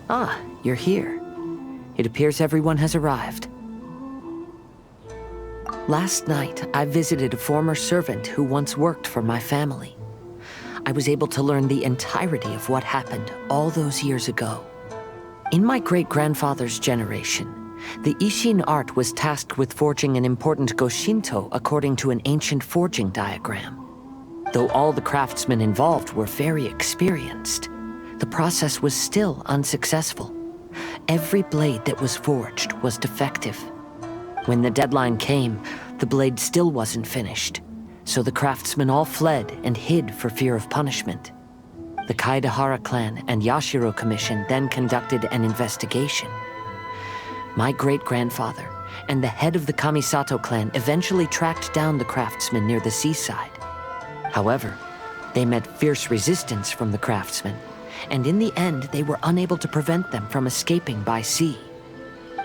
Ah, you're here. It appears everyone has arrived. Last night, I visited a former servant who once worked for my family. I was able to learn the entirety of what happened all those years ago. In my great-grandfather's generation, the Ishin art was tasked with forging an important Goshinto according to an ancient forging diagram. Though all the craftsmen involved were very experienced, the process was still unsuccessful. Every blade that was forged was defective. When the deadline came, the blade still wasn't finished, so the craftsmen all fled and hid for fear of punishment. The Kaedehara clan and Yashiro Commission then conducted an investigation. My great-grandfather and the head of the Kamisato clan eventually tracked down the craftsmen near the seaside. However, they met fierce resistance from the craftsmen, and in the end they were unable to prevent them from escaping by sea.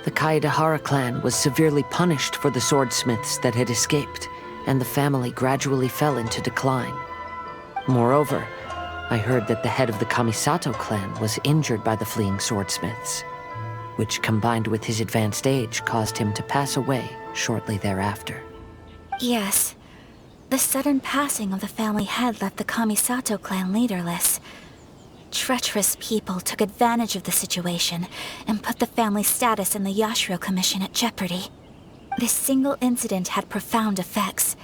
The Kaedehara clan was severely punished for the swordsmiths that had escaped, and the family gradually fell into decline. Moreover, I heard that the head of the Kamisato clan was injured by the fleeing swordsmiths, which combined with his advanced age caused him to pass away shortly thereafter. Yes. The sudden passing of the family head left the Kamisato clan leaderless. Treacherous people took advantage of the situation and put the family's status in the Yashiro Commission at jeopardy. This single incident had profound effects.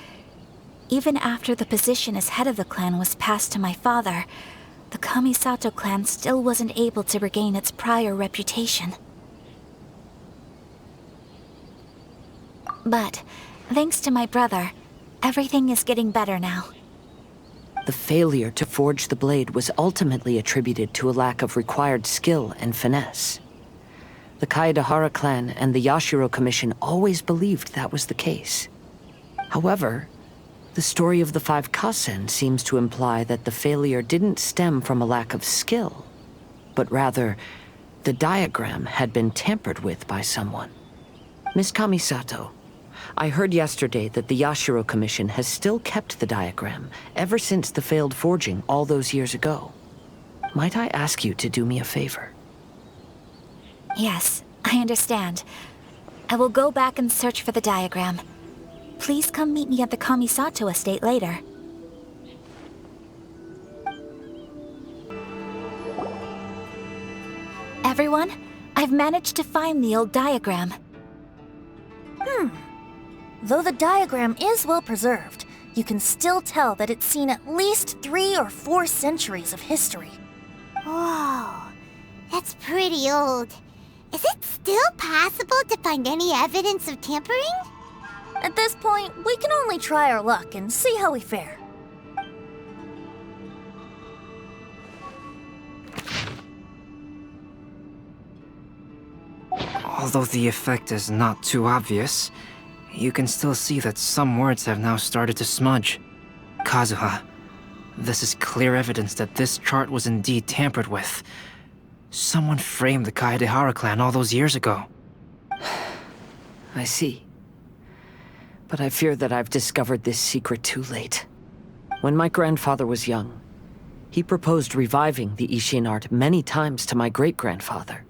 Even after the position as head of the clan was passed to my father, the Kamisato clan still wasn't able to regain its prior reputation. But, thanks to my brother, everything is getting better now. The failure to forge the blade was ultimately attributed to a lack of required skill and finesse. The Kaedehara clan and the Yashiro Commission always believed that was the case. However, the story of the 5 Kasen seems to imply that the failure didn't stem from a lack of skill, but rather, the diagram had been tampered with by someone. Miss Kamisato, I heard yesterday that the Yashiro Commission has still kept the diagram ever since the failed forging all those years ago. Might I ask you to do me a favor? Yes, I understand. I will go back and search for the diagram. Please come meet me at the Kamisato estate later. Everyone, I've managed to find the old diagram. Though the diagram is well preserved, you can still tell that it's seen at least 3 or 4 centuries of history. Whoa, that's pretty old. Is it still possible to find any evidence of tampering? At this point, we can only try our luck and see how we fare. Although the effect is not too obvious, you can still see that some words have now started to smudge. Kazuha, this is clear evidence that this chart was indeed tampered with. Someone framed the Kaedehara clan all those years ago. I see. But I fear that I've discovered this secret too late. When my grandfather was young, he proposed reviving the Ishin art many times to my great-grandfather.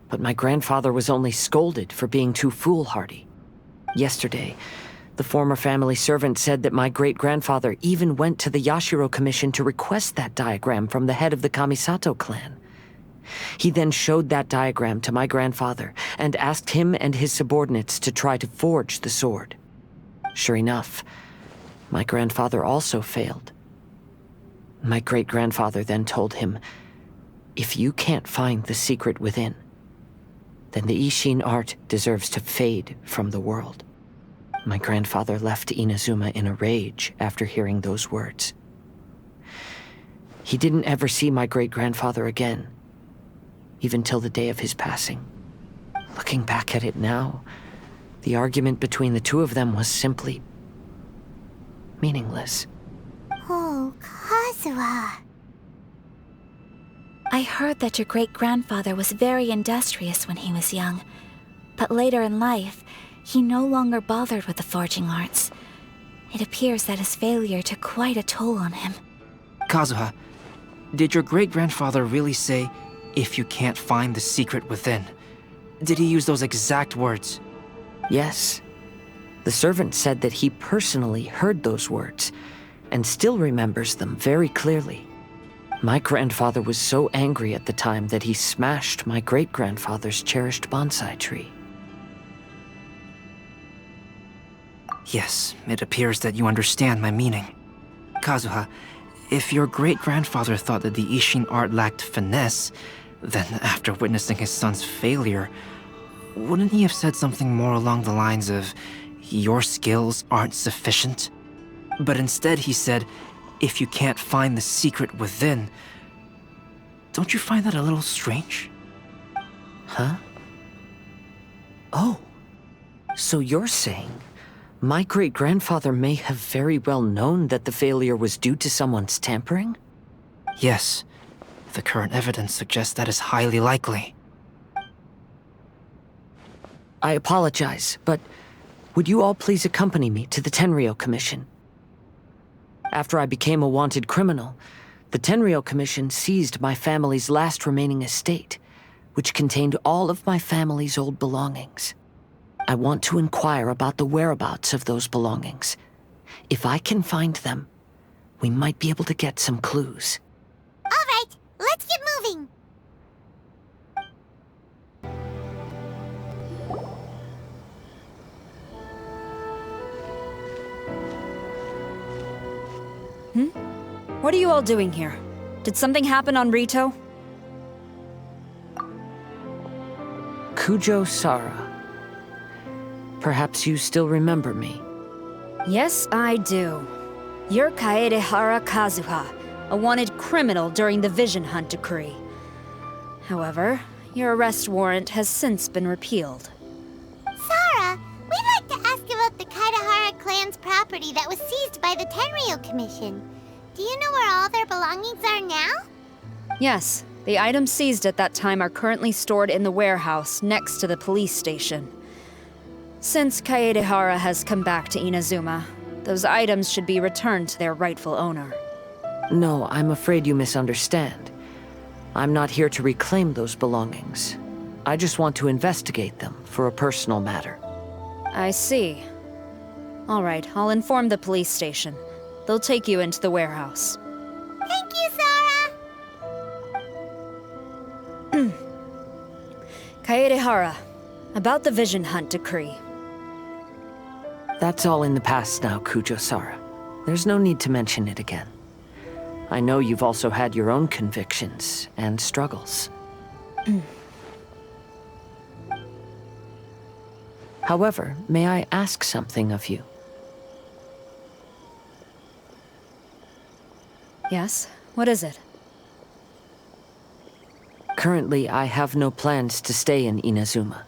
But my grandfather was only scolded for being too foolhardy. Yesterday, the former family servant said that my great-grandfather even went to the Yashiro Commission to request that diagram from the head of the Kamisato clan. He then showed that diagram to my grandfather and asked him and his subordinates to try to forge the sword. Sure enough, my grandfather also failed. My great-grandfather then told him, "If you can't find the secret within, then the Ishin art deserves to fade from the world." My grandfather left Inazuma in a rage after hearing those words. He didn't ever see my great-grandfather again, even till the day of his passing. Looking back at it now, the argument between the two of them was simply meaningless. Oh, Kazuha. I heard that your great-grandfather was very industrious when he was young, but later in life, he no longer bothered with the forging arts. It appears that his failure took quite a toll on him. Kazuha, did your great-grandfather really say if you can't find the secret within. Did he use those exact words? Yes. The servant said that he personally heard those words, and still remembers them very clearly. My grandfather was so angry at the time that he smashed my great-grandfather's cherished bonsai tree. Yes, it appears that you understand my meaning. Kazuha, if your great-grandfather thought that the Ishin art lacked finesse, then after witnessing his son's failure, wouldn't he have said something more along the lines of, "Your skills aren't sufficient"? But instead he said, "If you can't find the secret within." Don't you find that a little strange? Huh? Oh. So you're saying my great-grandfather may have very well known that the failure was due to someone's tampering? Yes. The current evidence suggests that is highly likely. I apologize, but would you all please accompany me to the Tenryou Commission? After I became a wanted criminal, the Tenryou Commission seized my family's last remaining estate, which contained all of my family's old belongings. I want to inquire about the whereabouts of those belongings. If I can find them, we might be able to get some clues. All right, let's get moving. What are you all doing here? Did something happen on Rito? Kujo Sara. Perhaps you still remember me. Yes, I do. You're Kaedehara Kazuha, a wanted criminal during the Vision Hunt decree. However, your arrest warrant has since been repealed. Sara, we'd like to ask about the Kaedehara clan's property that was seized by the Tenryou Commission. Do you know where all their belongings are now? Yes, the items seized at that time are currently stored in the warehouse next to the police station. Since Kaedehara has come back to Inazuma, those items should be returned to their rightful owner. No, I'm afraid you misunderstand. I'm not here to reclaim those belongings. I just want to investigate them for a personal matter. I see. All right, I'll inform the police station. They'll take you into the warehouse. Thank you, Sara! Kaedehara, about the Vision Hunt decree. That's all in the past now, Kujo Sara. There's no need to mention it again. I know you've also had your own convictions and struggles. However, may I ask something of you? Yes? What is it? Currently, I have no plans to stay in Inazuma.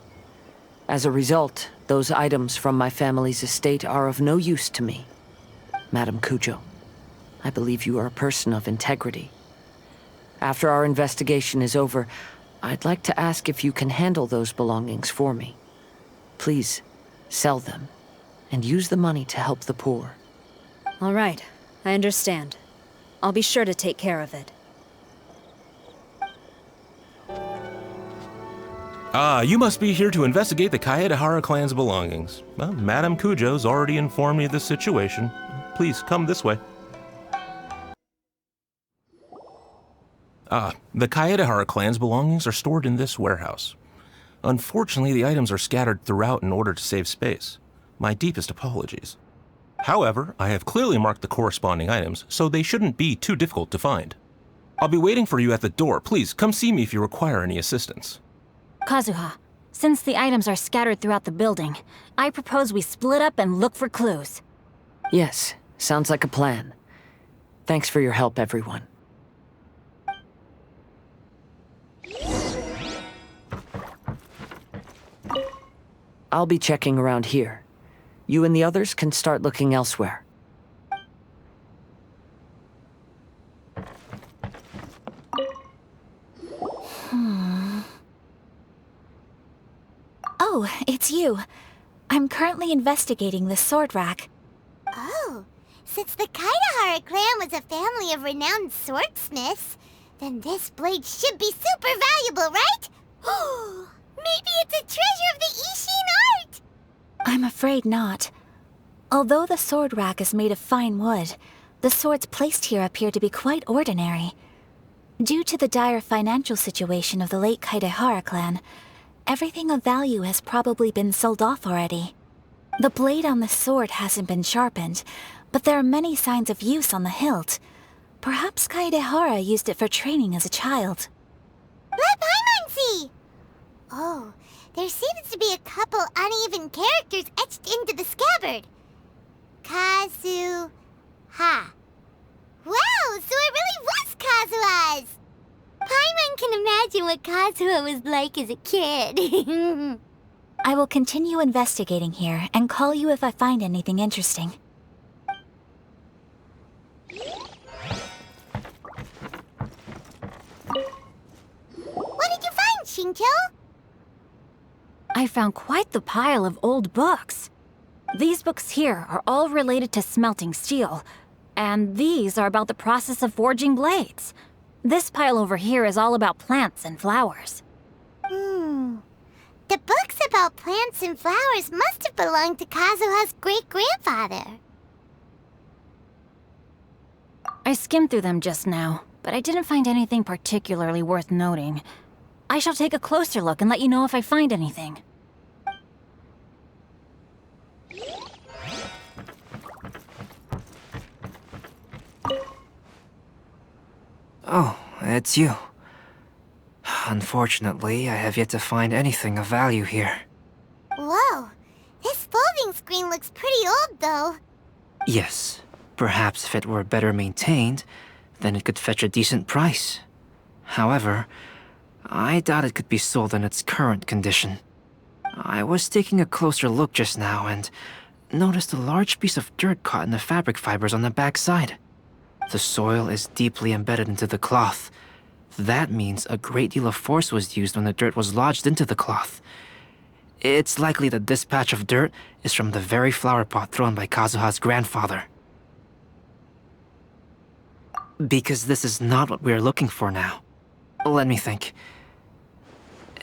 As a result, those items from my family's estate are of no use to me. Madam Kujo, I believe you are a person of integrity. After our investigation is over, I'd like to ask if you can handle those belongings for me. Please, sell them, and use the money to help the poor. All right, I understand. I'll be sure to take care of it. You must be here to investigate the Kaedehara clan's belongings. Well, Madame Kujo's already informed me of the situation. Please, come this way. The Kaedehara clan's belongings are stored in this warehouse. Unfortunately, the items are scattered throughout in order to save space. My deepest apologies. However, I have clearly marked the corresponding items, so they shouldn't be too difficult to find. I'll be waiting for you at the door. Please, come see me if you require any assistance. Kazuha, since the items are scattered throughout the building, I propose we split up and look for clues. Yes, sounds like a plan. Thanks for your help, everyone. I'll be checking around here. You and the others can start looking elsewhere. Oh, it's you. I'm currently investigating the sword rack. Oh, since the Kaedehara clan was a family of renowned swordsmiths, Then this blade should be super valuable, right? Maybe it's a treasure of the Ishin art! I'm afraid not. Although the sword rack is made of fine wood, the swords placed here appear to be quite ordinary. Due to the dire financial situation of the late Kaedehara clan, everything of value has probably been sold off already. The blade on the sword hasn't been sharpened, but there are many signs of use on the hilt. Perhaps Kaedehara used it for training as a child. Let Paimon see! Oh, there seems to be a couple uneven characters etched into the scabbard. Kazue... Ha. Wow, so it really was Kazuha's! Paimon can imagine what Kazuha was like as a kid. I will continue investigating here and call you if I find anything interesting. What did you find, Shincho? I found quite the pile of old books. These books here are all related to smelting steel, and these are about the process of forging blades. This pile over here is all about plants and flowers. The books about plants and flowers must have belonged to Kazuha's great-grandfather. I skimmed through them just now, but I didn't find anything particularly worth noting. I shall take a closer look and let you know if I find anything. Oh, it's you. Unfortunately, I have yet to find anything of value here. Whoa, this folding screen looks pretty old, though. Yes, perhaps if it were better maintained, then it could fetch a decent price. However, I doubt it could be sold in its current condition. I was taking a closer look just now and noticed a large piece of dirt caught in the fabric fibers on the back side. The soil is deeply embedded into the cloth. That means a great deal of force was used when the dirt was lodged into the cloth. It's likely that this patch of dirt is from the very flower pot thrown by Kazuha's grandfather. Because this is not what we are looking for now. Let me think.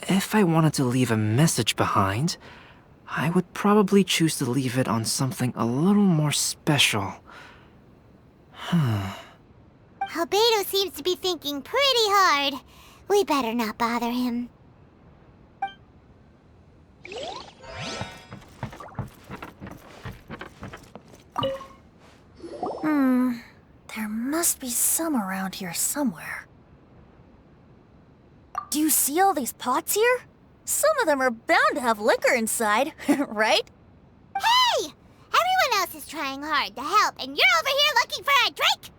If I wanted to leave a message behind, I would probably choose to leave it on something a little more special. Albedo seems to be thinking pretty hard. We better not bother him. There must be some around here somewhere. Do you see all these pots here? Some of them are bound to have liquor inside, right? Hey! Everyone else is trying hard to help, and you're over here looking for a drink?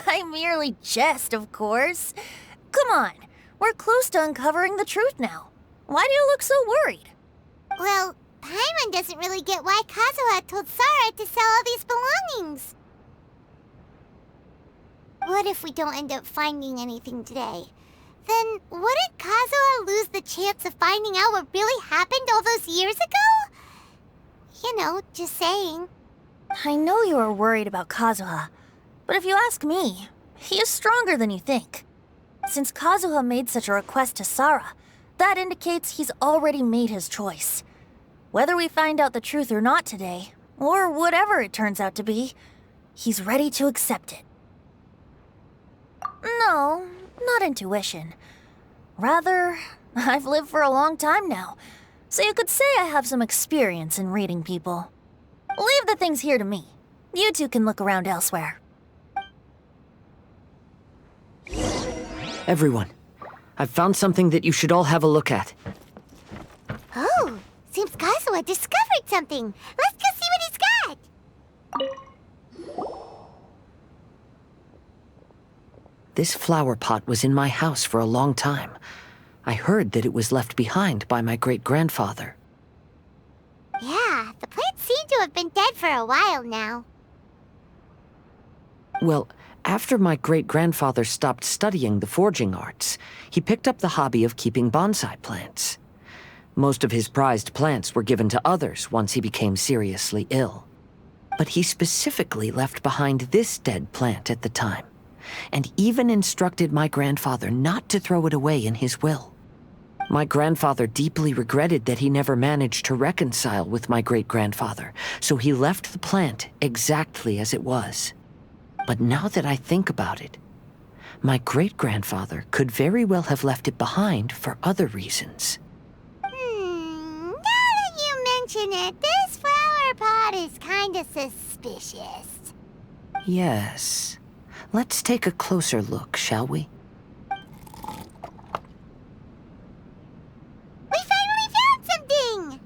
I merely jest, of course. Come on, we're close to uncovering the truth now. Why do you look so worried? Well, Paimon doesn't really get why Kazuha told Sara to sell all these belongings. What if we don't end up finding anything today? Then wouldn't Kazuha lose the chance of finding out what really happened all those years ago? You know, just saying. I know you are worried about Kazuha, but if you ask me, he is stronger than you think. Since Kazuha made such a request to Sara, that indicates he's already made his choice. Whether we find out the truth or not today, or whatever it turns out to be, he's ready to accept it. No, not intuition. Rather, I've lived for a long time now, so you could say I have some experience in reading people. Leave the things here to me. You two can look around elsewhere. Everyone, I've found something that you should all have a look at. Oh, seems Kazuha discovered something. Let's go see what he's got. This flower pot was in my house for a long time. I heard that it was left behind by my great-grandfather. Yeah, the plants seem to have been dead for a while now. Well, after my great-grandfather stopped studying the forging arts, he picked up the hobby of keeping bonsai plants. Most of his prized plants were given to others once he became seriously ill. But he specifically left behind this dead plant at the time. and even instructed my grandfather not to throw it away in his will. My grandfather deeply regretted that he never managed to reconcile with my great-grandfather, so he left the plant exactly as it was. But now that I think about it, my great-grandfather could very well have left it behind for other reasons. Now that you mention it, this flower pot is kinda suspicious. Yes. Let's take a closer look, shall we? We finally found something!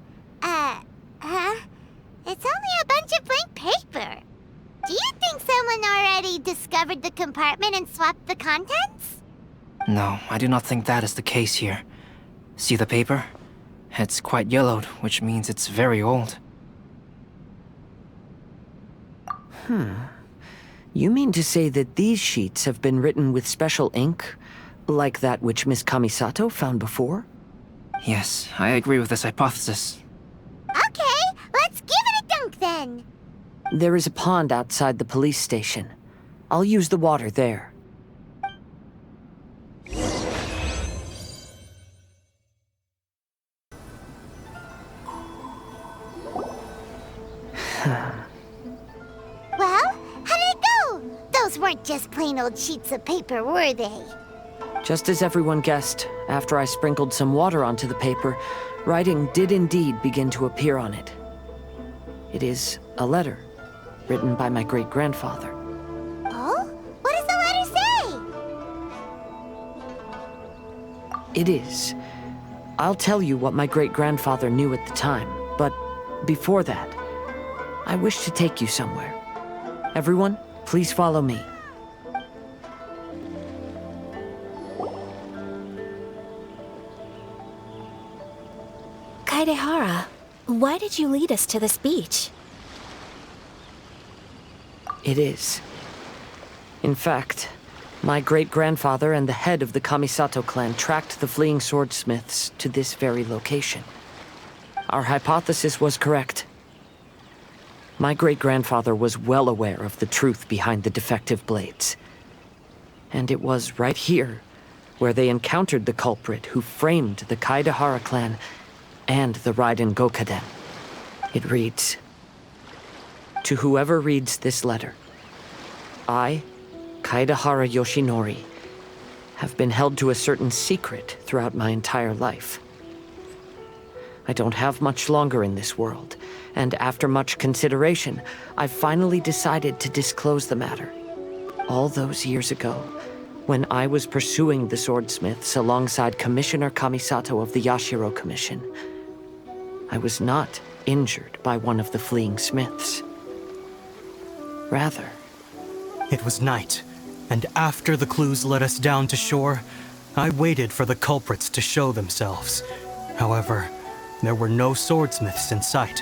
It's only a bunch of blank paper. Do you think someone already discovered the compartment and swapped the contents? No, I do not think that is the case here. See the paper? It's quite yellowed, which means it's very old. You mean to say that these sheets have been written with special ink, like that which Miss Kamisato found before? Yes, I agree with this hypothesis. Okay, let's give it a dunk then. There is a pond outside the police station. I'll use the water there. Well, how did it go? Those weren't just plain old sheets of paper, were they? Just as everyone guessed, after I sprinkled some water onto the paper, writing did indeed begin to appear on it. It is a letter, written by my great-grandfather. Oh? What does the letter say? It is. I'll tell you what my great-grandfather knew at the time, but before that, I wish to take you somewhere. Everyone, please follow me. Kaedehara, why did you lead us to this beach? It is. In fact, my great-grandfather and the head of the Kamisato clan tracked the fleeing swordsmiths to this very location. Our hypothesis was correct. My great-grandfather was well aware of the truth behind the defective blades. And it was right here where they encountered the culprit who framed the Kaedehara clan and the Raiden Gokaden. It reads, "To whoever reads this letter, I, Kaedehara Yoshinori, have been held to a certain secret throughout my entire life. I don't have much longer in this world, and after much consideration, I've finally decided to disclose the matter. All those years ago, when I was pursuing the swordsmiths alongside Commissioner Kamisato of the Yashiro Commission, I was not injured by one of the fleeing smiths. Rather, It was night, and after the clues led us down to shore, I waited for the culprits to show themselves. However, there were no swordsmiths in sight,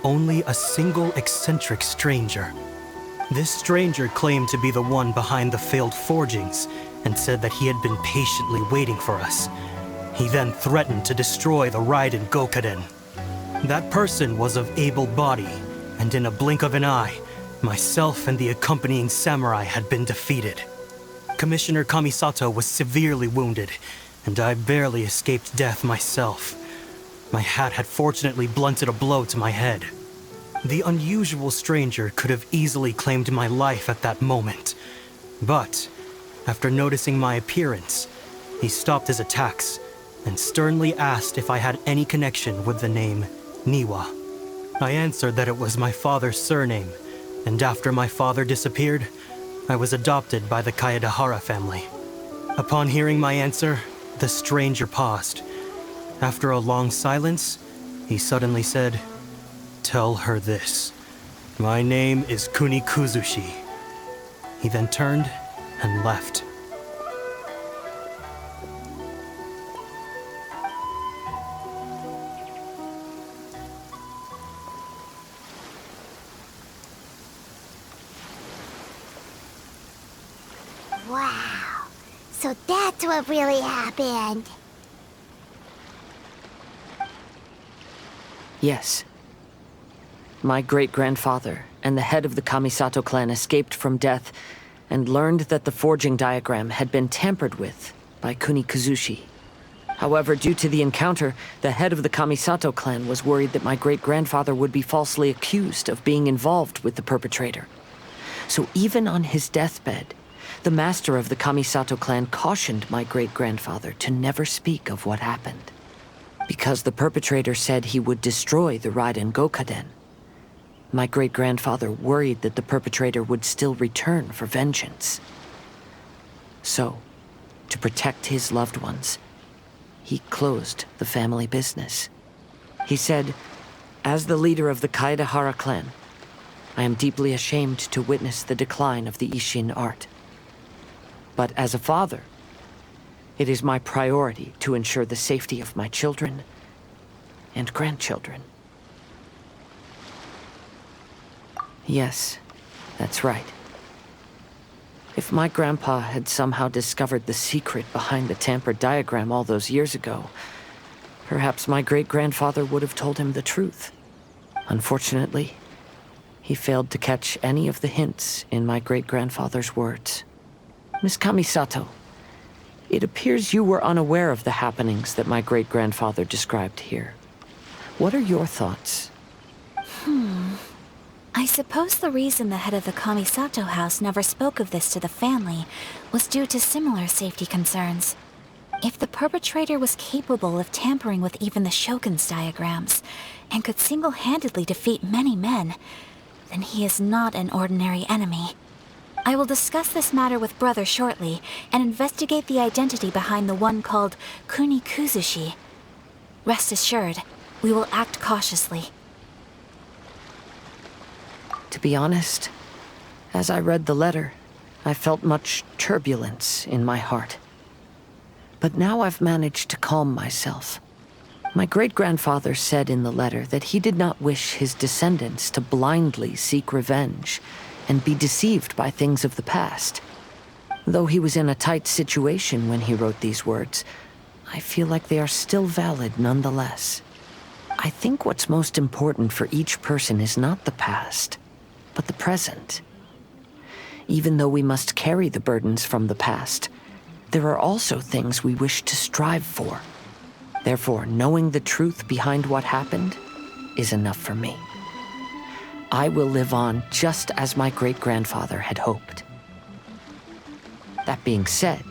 only a single eccentric stranger. This stranger claimed to be the one behind the failed forgings and said that he had been patiently waiting for us. He then threatened to destroy the Raiden Gokaden. That person was of able body, and in a blink of an eye, myself and the accompanying samurai had been defeated. Commissioner Kamisato was severely wounded, and I barely escaped death myself. My hat had fortunately blunted a blow to my head. The unusual stranger could have easily claimed my life at that moment. But, after noticing my appearance, he stopped his attacks and sternly asked if I had any connection with the name Niwa. I answered that it was my father's surname, and after my father disappeared, I was adopted by the Kaedehara family. Upon hearing my answer, the stranger paused. After a long silence, he suddenly said, "Tell her this. My name is Kunikuzushi." He then turned and left. Wow. So that's what really happened. yes. My great-grandfather and the head of the Kamisato clan escaped from death and learned that the forging diagram had been tampered with by Kunikazushi. However, due to the encounter, the head of the Kamisato clan was worried that my great-grandfather would be falsely accused of being involved with the perpetrator. So even on his deathbed, the master of the Kamisato clan cautioned my great-grandfather to never speak of what happened. Because the perpetrator said he would destroy the Raiden Gokaden, my great-grandfather worried that the perpetrator would still return for vengeance. So, to protect his loved ones, he closed the family business. He said, "As the leader of the Kaedehara clan, I am deeply ashamed to witness the decline of the Isshin art. But as a father, it is my priority to ensure the safety of my children and grandchildren." Yes, that's right. If my grandpa had somehow discovered the secret behind the tampered diagram all those years ago, perhaps my great-grandfather would have told him the truth. Unfortunately, he failed to catch any of the hints in my great-grandfather's words. Miss Kamisato, it appears you were unaware of the happenings that my great-grandfather described here. What are your thoughts? I suppose the reason the head of the Kamisato house never spoke of this to the family was due to similar safety concerns. If the perpetrator was capable of tampering with even the Shogun's diagrams, and could single-handedly defeat many men, then he is not an ordinary enemy. I will discuss this matter with Brother shortly, and investigate the identity behind the one called Kunikuzushi. Rest assured, we will act cautiously. To be honest, as I read the letter, I felt much turbulence in my heart. But now I've managed to calm myself. My great-grandfather said in the letter that he did not wish his descendants to blindly seek revenge and be deceived by things of the past. Though he was in a tight situation when he wrote these words, I feel like they are still valid nonetheless. I think what's most important for each person is not the past, but the present. Even though we must carry the burdens from the past, there are also things we wish to strive for. Therefore, knowing the truth behind what happened is enough for me. I will live on just as my great-grandfather had hoped. That being said,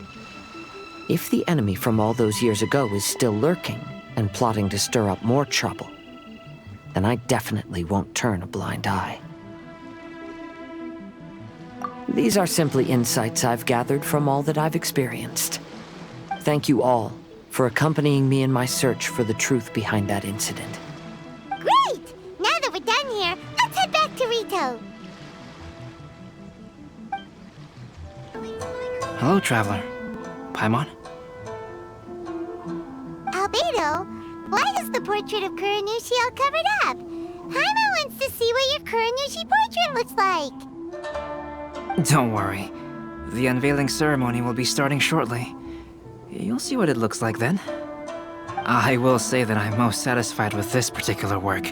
if the enemy from all those years ago is still lurking and plotting to stir up more trouble, then I definitely won't turn a blind eye. These are simply insights I've gathered from all that I've experienced. Thank you all for accompanying me in my search for the truth behind that incident. Great! Now that we're done here, let's head back to Rito. Hello, traveler. Paimon? Albedo, why is the portrait of Kuranushi all covered up? Paimon wants to see what your Kuranushi portrait looks like. Don't worry. The unveiling ceremony will be starting shortly. You'll see what it looks like then. I will say that I'm most satisfied with this particular work.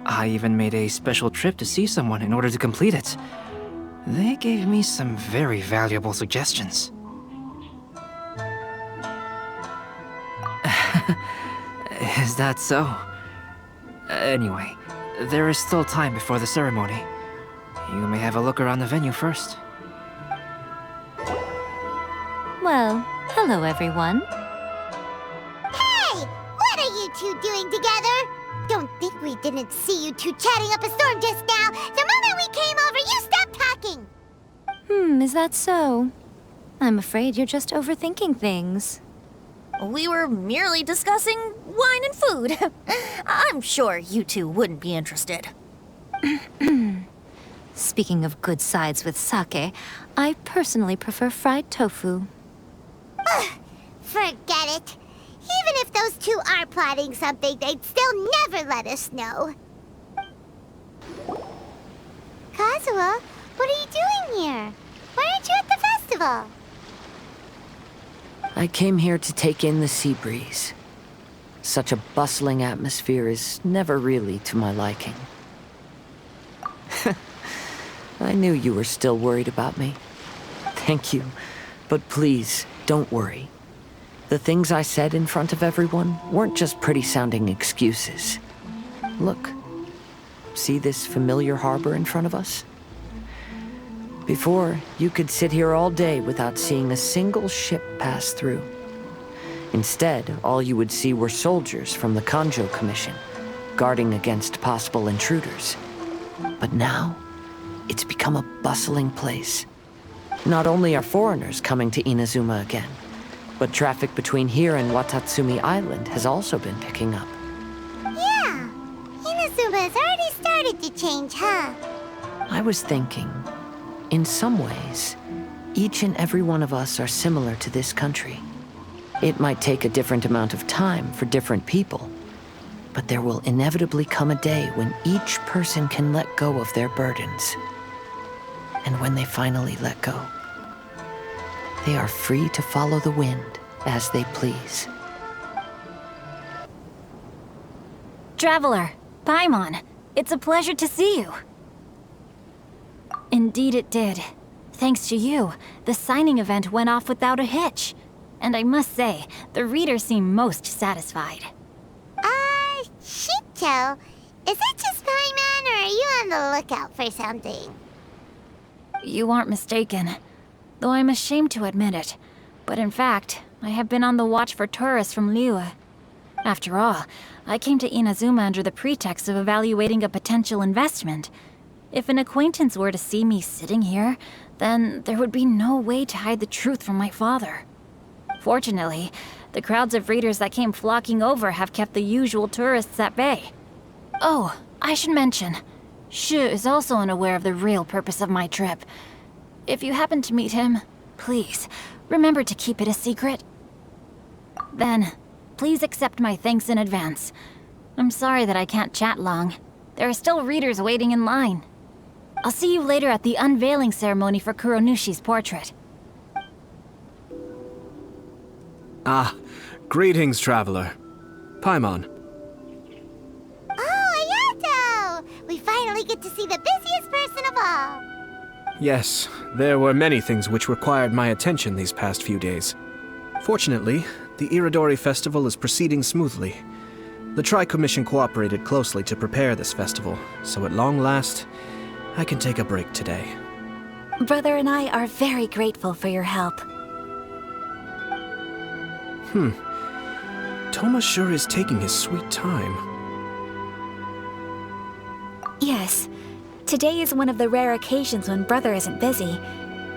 I even made a special trip to see someone in order to complete it. They gave me some very valuable suggestions. Is that so? Anyway, there is still time before the ceremony. You may have a look around the venue first. Well, hello everyone. Hey! What are you two doing together? Don't think we didn't see you two chatting up a storm just now. The moment we came over, you stopped talking. Is that so? I'm afraid you're just overthinking things. We were merely discussing wine and food. I'm sure you two wouldn't be interested. Speaking of good sides with sake, I personally prefer fried tofu. Forget it. Even if those two are plotting something, they'd still never let us know. Kazuha, what are you doing here? Why aren't you at the festival? I came here to take in the sea breeze. Such a bustling atmosphere is never really to my liking. I knew you were still worried about me. Thank you. But please, don't worry. The things I said in front of everyone weren't just pretty-sounding excuses. Look. See this familiar harbor in front of us? Before, you could sit here all day without seeing a single ship pass through. Instead, all you would see were soldiers from the Kanjo Commission, guarding against possible intruders. But now, it's become a bustling place. Not only are foreigners coming to Inazuma again, but traffic between here and Watatsumi Island has also been picking up. Yeah, Inazuma has already started to change, huh? I was thinking, in some ways, each and every one of us are similar to this country. It might take a different amount of time for different people, but there will inevitably come a day when each person can let go of their burdens. And when they finally let go, they are free to follow the wind as they please. Traveler, Paimon, it's a pleasure to see you. Indeed it did. Thanks to you, the signing event went off without a hitch. And I must say, the readers seem most satisfied. Shito, is that just Paimon, or are you on the lookout for something? You aren't mistaken, though I'm ashamed to admit it. But in fact, I have been on the watch for tourists from Liyue. After all, I came to Inazuma under the pretext of evaluating a potential investment. If an acquaintance were to see me sitting here, then there would be no way to hide the truth from my father. Fortunately, the crowds of readers that came flocking over have kept the usual tourists at bay. Oh, I should mention, Shu is also unaware of the real purpose of my trip. If you happen to meet him, please, remember to keep it a secret. Then, please accept my thanks in advance. I'm sorry that I can't chat long. There are still readers waiting in line. I'll see you later at the unveiling ceremony for Kuronushi's portrait. Ah, greetings, traveler. Paimon. Oh, Ayato! We finally get to see the busiest person of all. Yes, there were many things which required my attention these past few days. Fortunately, the Iridori Festival is proceeding smoothly. The Tri-Commission cooperated closely to prepare this festival, so at long last, I can take a break today. Brother and I are very grateful for your help. Toma sure is taking his sweet time. Yes. Today is one of the rare occasions when Brother isn't busy.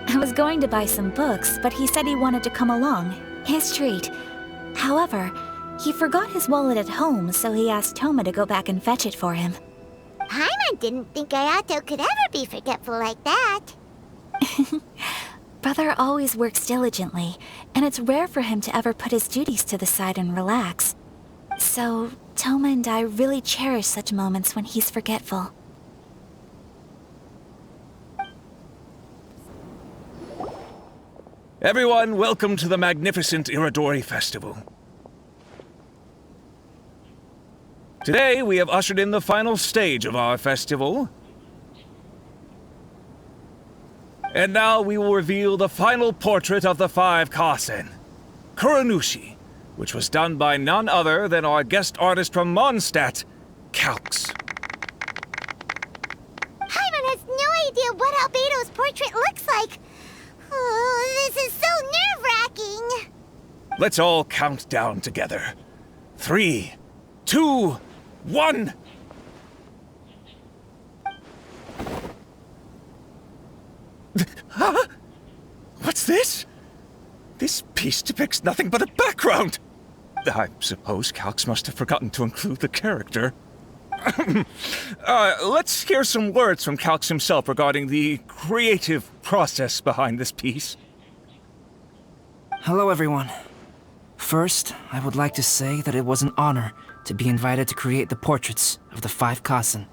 I was going to buy some books, but he said he wanted to come along. His treat. However, he forgot his wallet at home, so he asked Toma to go back and fetch it for him. Paimon didn't think Ayato could ever be forgetful like that. Brother always works diligently, and it's rare for him to ever put his duties to the side and relax. So, Toma and I really cherish such moments when he's forgetful. Everyone, welcome to the magnificent Iridori Festival. Today, we have ushered in the final stage of our festival. And now we will reveal the final portrait of the five Kasen, Kuronushi, which was done by none other than our guest artist from Mondstadt, Calx. Paimon has no idea what Albedo's portrait looks like. Oh, this is so nerve-wracking. Let's all count down together. 3, 2, 1. Huh? What's this? This piece depicts nothing but a background. I suppose Calx must have forgotten to include the character. Let's hear some words from Calx himself regarding the creative process behind this piece. Hello, everyone. First, I would like to say that it was an honor to be invited to create the portraits of the five Kasen.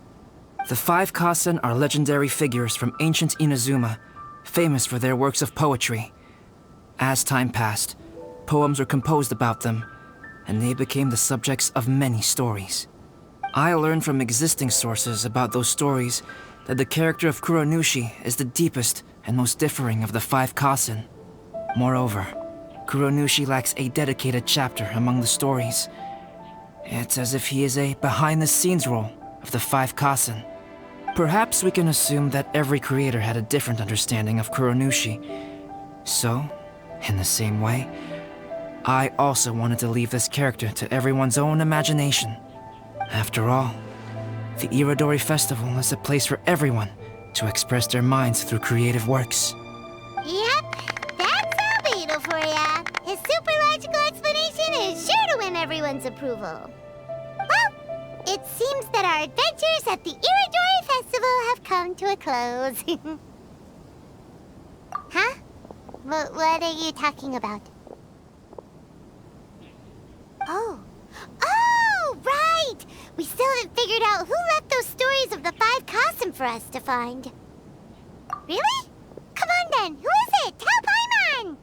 The five Kasen are legendary figures from ancient Inazuma, famous for their works of poetry. As time passed, poems were composed about them, and they became the subjects of many stories. I learned from existing sources about those stories that the character of Kuronushi is the deepest, and most differing of the 5 Kasen. Moreover, Kuronushi lacks a dedicated chapter among the stories. It's as if he is a behind-the-scenes role of the 5 Kasen. Perhaps we can assume that every creator had a different understanding of Kuronushi. So, in the same way, I also wanted to leave this character to everyone's own imagination. After all, the Irodori Festival is a place for everyone to express their minds through creative works. Yep, that's Albedo for ya. His super logical explanation is sure to win everyone's approval. Well, it seems that our adventures at the Irodori Festival have come to a close. Huh? What are you talking about? Oh, right! We still haven't figured out who left those stories of the 5 Kasen for us to find. Really? Come on then, who is it? Tell Paimon!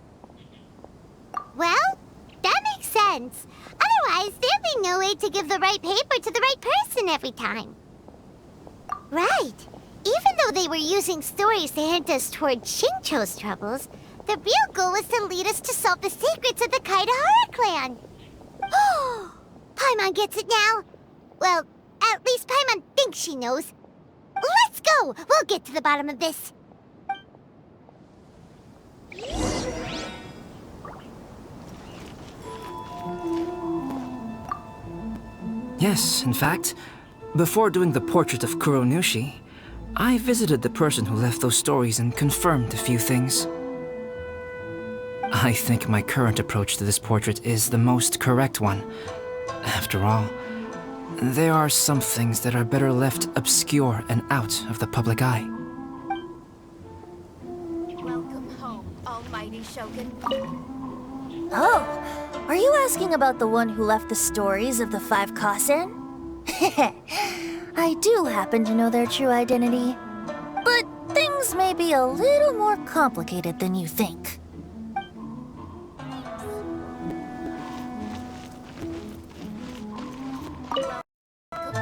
Well, that makes sense. Otherwise, there'd be no way to give the right paper to the right person every time. Right. Even though they were using stories to hint us toward Shincho's troubles, the real goal was to lead us to solve the secrets of the Kaidahara clan. Oh, Paimon gets it now. Well, at least Paimon thinks she knows. Let's go! We'll get to the bottom of this. Yes, in fact, before doing the portrait of Kuronushi, I visited the person who left those stories and confirmed a few things. I think my current approach to this portrait is the most correct one. After all, there are some things that are better left obscure and out of the public eye. Welcome home, almighty Shogun. Oh, are you asking about the one who left the stories of the 5 Kasen? I do happen to know their true identity, but things may be a little more complicated than you think.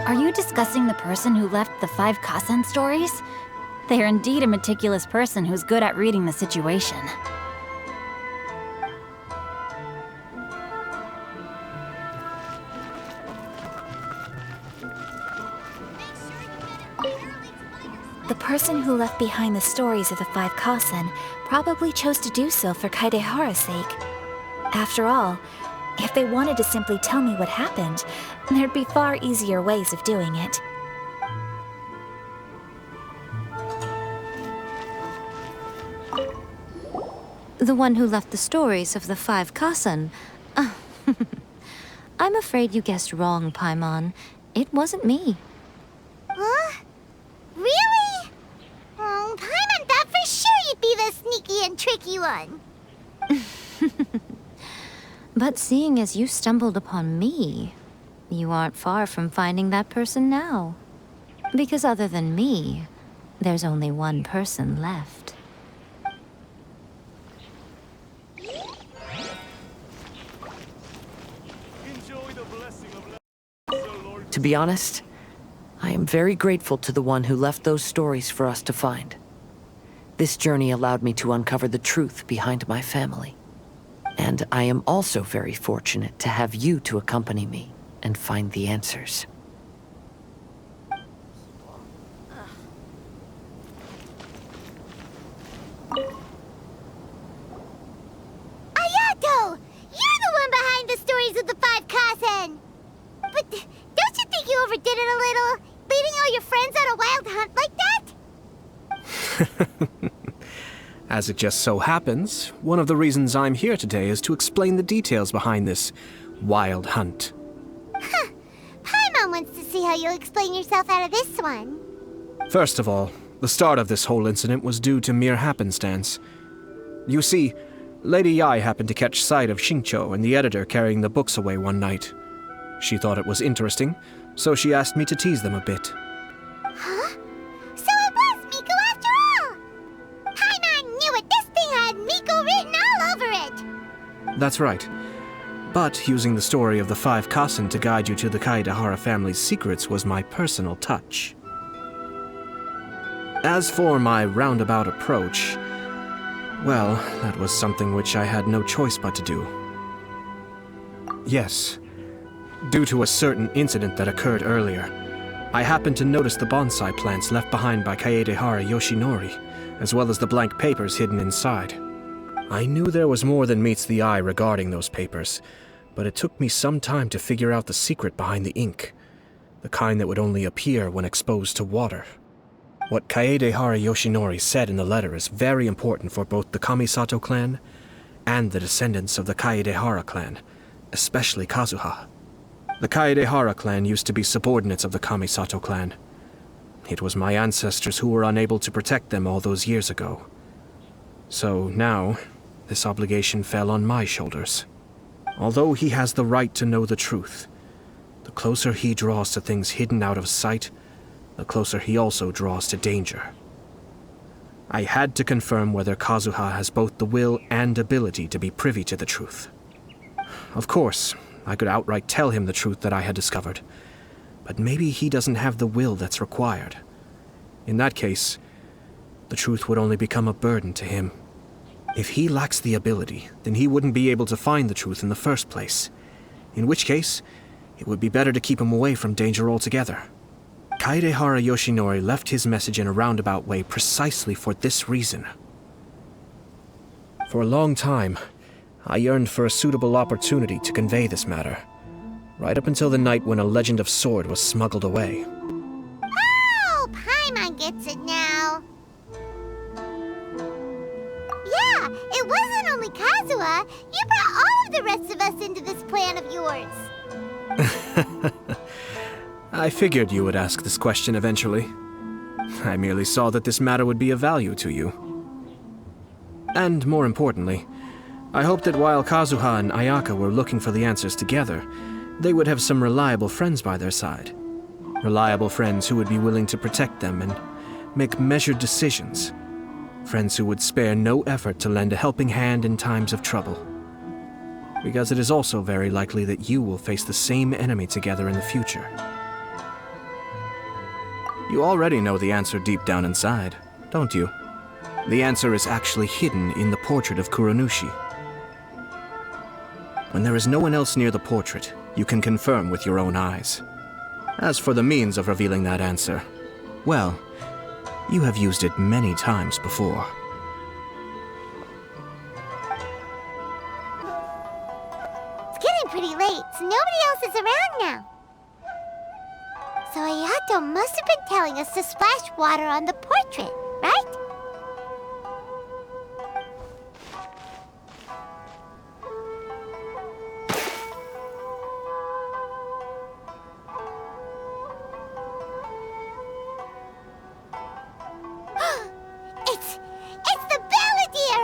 Are you discussing the person who left the 5 Kasen stories? They are indeed a meticulous person who's good at reading the situation. The person who left behind the stories of the 5 Kasen probably chose to do so for Kaidehara's sake. After all, if they wanted to simply tell me what happened, there'd be far easier ways of doing it. The one who left the stories of the 5 Kasen. I'm afraid you guessed wrong, Paimon. It wasn't me. Huh? Really? Oh, Paimon thought for sure you'd be the sneaky and tricky one. But seeing as you stumbled upon me, you aren't far from finding that person now. Because other than me, there's only one person left. To be honest, I am very grateful to the one who left those stories for us to find. This journey allowed me to uncover the truth behind my family. And I am also very fortunate to have you to accompany me and find the answers. Ayato! You're the one behind the stories of the 5 Kasen! But don't you think you overdid it a little? Leading all your friends on a wild hunt like that? As it just so happens, one of the reasons I'm here today is to explain the details behind this wild hunt. Huh. Paimon wants to see how you'll explain yourself out of this one. First of all, the start of this whole incident was due to mere happenstance. You see, Lady Yai happened to catch sight of Shincho and the editor carrying the books away one night. She thought it was interesting, so she asked me to tease them a bit. Huh? So it was Miko after all! Paimon knew it! This thing had Miko written all over it! That's right. But using the story of the 5 Kasen to guide you to the Kaidahara family's secrets was my personal touch. As for my roundabout approach, Well, that was something which I had no choice but to do. Yes. Due to a certain incident that occurred earlier, I happened to notice the bonsai plants left behind by Kaedehara Yoshinori, as well as the blank papers hidden inside. I knew there was more than meets the eye regarding those papers, but it took me some time to figure out the secret behind the ink, the kind that would only appear when exposed to water. What Kaedehara Yoshinori said in the letter is very important for both the Kamisato clan and the descendants of the Kaedehara clan, especially Kazuha. The Kaedehara clan used to be subordinates of the Kamisato clan. It was my ancestors who were unable to protect them all those years ago. So now, this obligation fell on my shoulders. Although he has the right to know the truth, the closer he draws to things hidden out of sight, the closer he also draws to danger. I had to confirm whether Kazuha has both the will and ability to be privy to the truth. Of course, I could outright tell him the truth that I had discovered, but maybe he doesn't have the will that's required. In that case, the truth would only become a burden to him. If he lacks the ability, then he wouldn't be able to find the truth in the first place, in which case, it would be better to keep him away from danger altogether. Kaedehara Yoshinori left his message in a roundabout way precisely for this reason. For a long time, I yearned for a suitable opportunity to convey this matter, right up until the night when a legend of sword was smuggled away. Oh, Paimon gets it now. Yeah, it wasn't only Kazuha. You brought all of the rest of us into this plan of yours. I figured you would ask this question eventually. I merely saw that this matter would be of value to you. And more importantly, I hoped that while Kazuha and Ayaka were looking for the answers together, they would have some reliable friends by their side. Reliable friends who would be willing to protect them and make measured decisions. Friends who would spare no effort to lend a helping hand in times of trouble. Because it is also very likely that you will face the same enemy together in the future. You already know the answer deep down inside, don't you? The answer is actually hidden in the portrait of Kuronushi. When there is no one else near the portrait, you can confirm with your own eyes. As for the means of revealing that answer, well, you have used it many times before. It's getting pretty late, so nobody else is around now. So Ayato must have been telling us to splash water on the portrait, right? It's the Balladeer!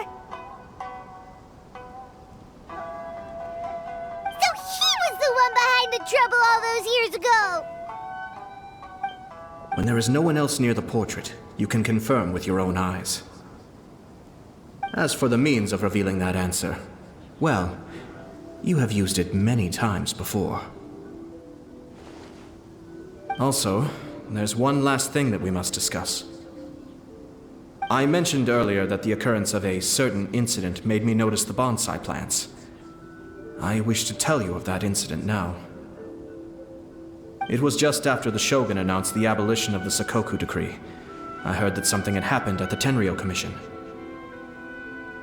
So he was the one behind the trouble all those years ago! When there is no one else near the portrait, you can confirm with your own eyes. As for the means of revealing that answer, well, you have used it many times before. Also, there's one last thing that we must discuss. I mentioned earlier that the occurrence of a certain incident made me notice the bonsai plants. I wish to tell you of that incident now. It was just after the Shogun announced the abolition of the Sakoku decree. I heard that something had happened at the Tenryou Commission.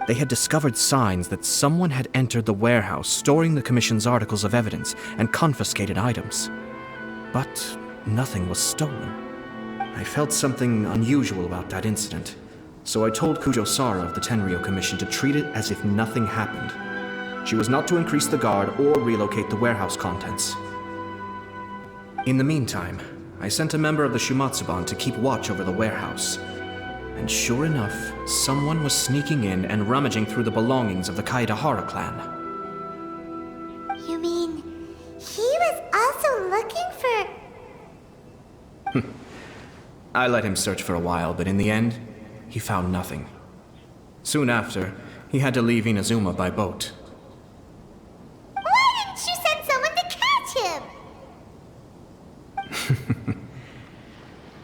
They had discovered signs that someone had entered the warehouse storing the Commission's articles of evidence and confiscated items. But nothing was stolen. I felt something unusual about that incident, so I told Kujo-Sara of the Tenryou Commission to treat it as if nothing happened. She was not to increase the guard or relocate the warehouse contents. In the meantime, I sent a member of the Shumatsuban to keep watch over the warehouse. And sure enough, someone was sneaking in and rummaging through the belongings of the Kaedehara clan. You mean, he was also looking for... I let him search for a while, but in the end, he found nothing. Soon after, he had to leave Inazuma by boat. Why didn't you send someone to catch him?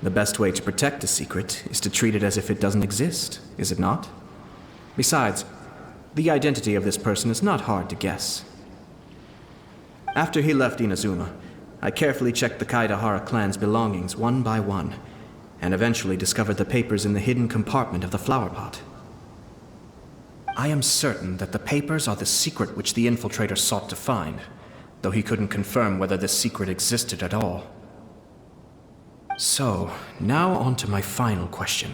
The best way to protect a secret is to treat it as if it doesn't exist, is it not? Besides, the identity of this person is not hard to guess. After he left Inazuma, I carefully checked the Kaedehara clan's belongings one by one, and eventually discovered the papers in the hidden compartment of the flower pot. I am certain that the papers are the secret which the infiltrator sought to find, though he couldn't confirm whether this secret existed at all. So, now on to my final question.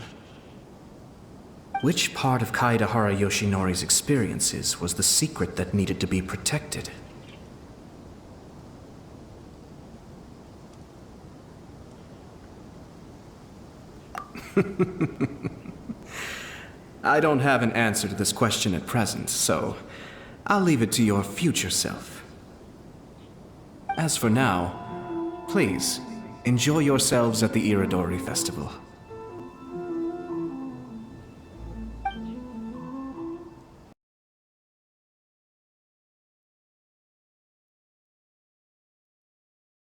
Which part of Kaedehara Yoshinori's experiences was the secret that needed to be protected? I don't have an answer to this question at present, so I'll leave it to your future self. As for now, please, enjoy yourselves at the Iridori Festival.